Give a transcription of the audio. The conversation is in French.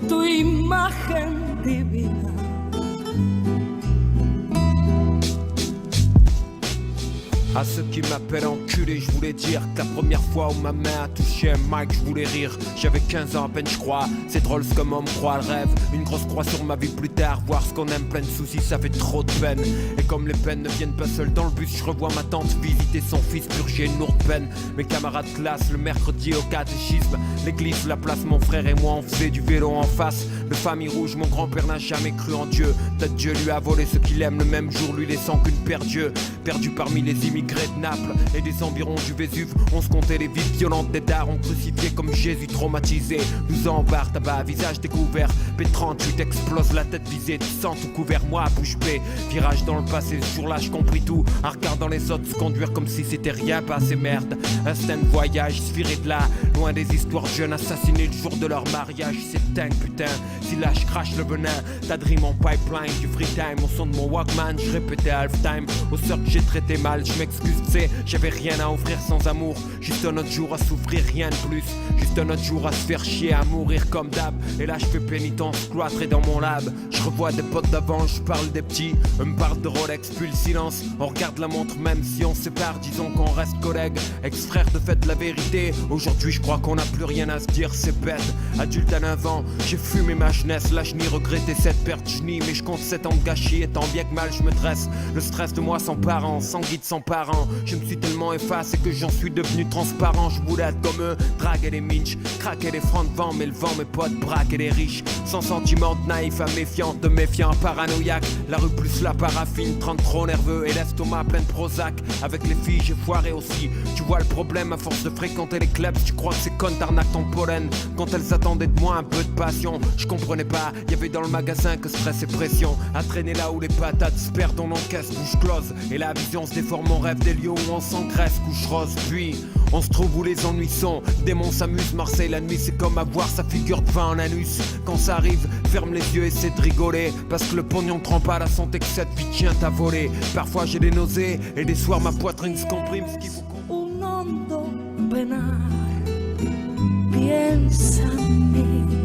tu imagen divina. À ceux qui m'appellent enculé, je voulais dire que la première fois où ma main a touché un mic, je voulais rire. J'avais 15 ans à peine, je crois. C'est drôle ce que m'en croit le rêve. Une grosse croix sur ma vie plus tard. Voir ce qu'on aime plein de soucis, ça fait trop de peine. Et comme les peines ne viennent pas seules dans le bus, je revois ma tante visiter son fils purger une lourde peine. Mes camarades de classe, le mercredi au catéchisme. L'église, la place, mon frère et moi, on faisait du vélo en face. De famille rouge, mon grand-père n'a jamais cru en Dieu. Peut-être Dieu lui a volé ce qu'il aime le même jour, lui laissant qu'une paire d'yeux. Perdu parmi les immigrés de Naples et des environs du Vésuve, on se comptait les vies violentes des darons crucifiés comme Jésus traumatisé. 12 ans en bar, tabac, visage découvert. P38 explose la tête visée, du sang tout couvert, moi bouche bée. Virage dans le passé, ce jour-là je compris tout. En regardant les autres se conduire comme si c'était rien passé, merde. Instinct de voyage, se virer de là, loin des histoires de jeunes assassinés le jour de leur mariage. C'est dingue putain, si là je crache le venin. Ta dream en pipeline, du free time, au son de mon Walkman, je répétais half-time. Aux sœurs que j'ai traité mal, je m'excuse, t'sais, j'avais rien à offrir sans amour. Juste un autre jour à souffrir, rien de plus. Juste un autre jour à se faire chier, à mourir comme d'hab. Et là je fais pénitence, cloîtré dans mon lab. Je revois des potes d'avant, je parle des petits. Eux me parlent de Rolex, puis le silence. On regarde la montre même si on se sépare, disons qu'on reste collègues. Ex-frère de fait la vérité. Aujourd'hui je crois qu'on n'a plus rien à se dire, c'est bête. Adulte à 9 ans, j'ai fumé ma jeunesse. Là je n'y regrettais cette perte, je nie. Mais je compte 7 ans de gâchis et tant bien que mal je me dresse. Le stress de moi sans parents, sans guide, sans parents. Je me suis tellement effacé que j'en suis devenu transparent. Je voulais être comme eux, draguer les minches, craquer les francs de vent, mais le vent, mes potes, braquer les riches. Sans sentiment de naïf à méfiant, de méfiant à paranoïaque. La rue plus la paraffine, 30 trop nerveux et l'estomac plein de Prozac. Avec les filles j'ai foiré aussi. Tu vois le problème à force de fréquenter les clubs, tu crois que c'est con t'arnaques ton pollen. Quand elles attendaient de moi un peu de passion, je comprenais pas, y'avait dans le magasin que stress et pression. À traîner là où les patates se perdent, on encaisse, bouche close. Et la vision se déforme en rêve des lieux où on s'engraisse, couche rose. Puis on se trouve où les ennuis sont. Démons s'amusent, Marseille la nuit c'est comme avoir sa figure de vin en anus. Quand ça arrive, ferme les yeux, essaie de rigoler. Parce que le pognon ne trempe pas la santé que cette vie tient à voler. Parfois j'ai des nausées et des soirs ma poitrine se comprime. Ce qu'il faut un hondo penar, piensa en mí.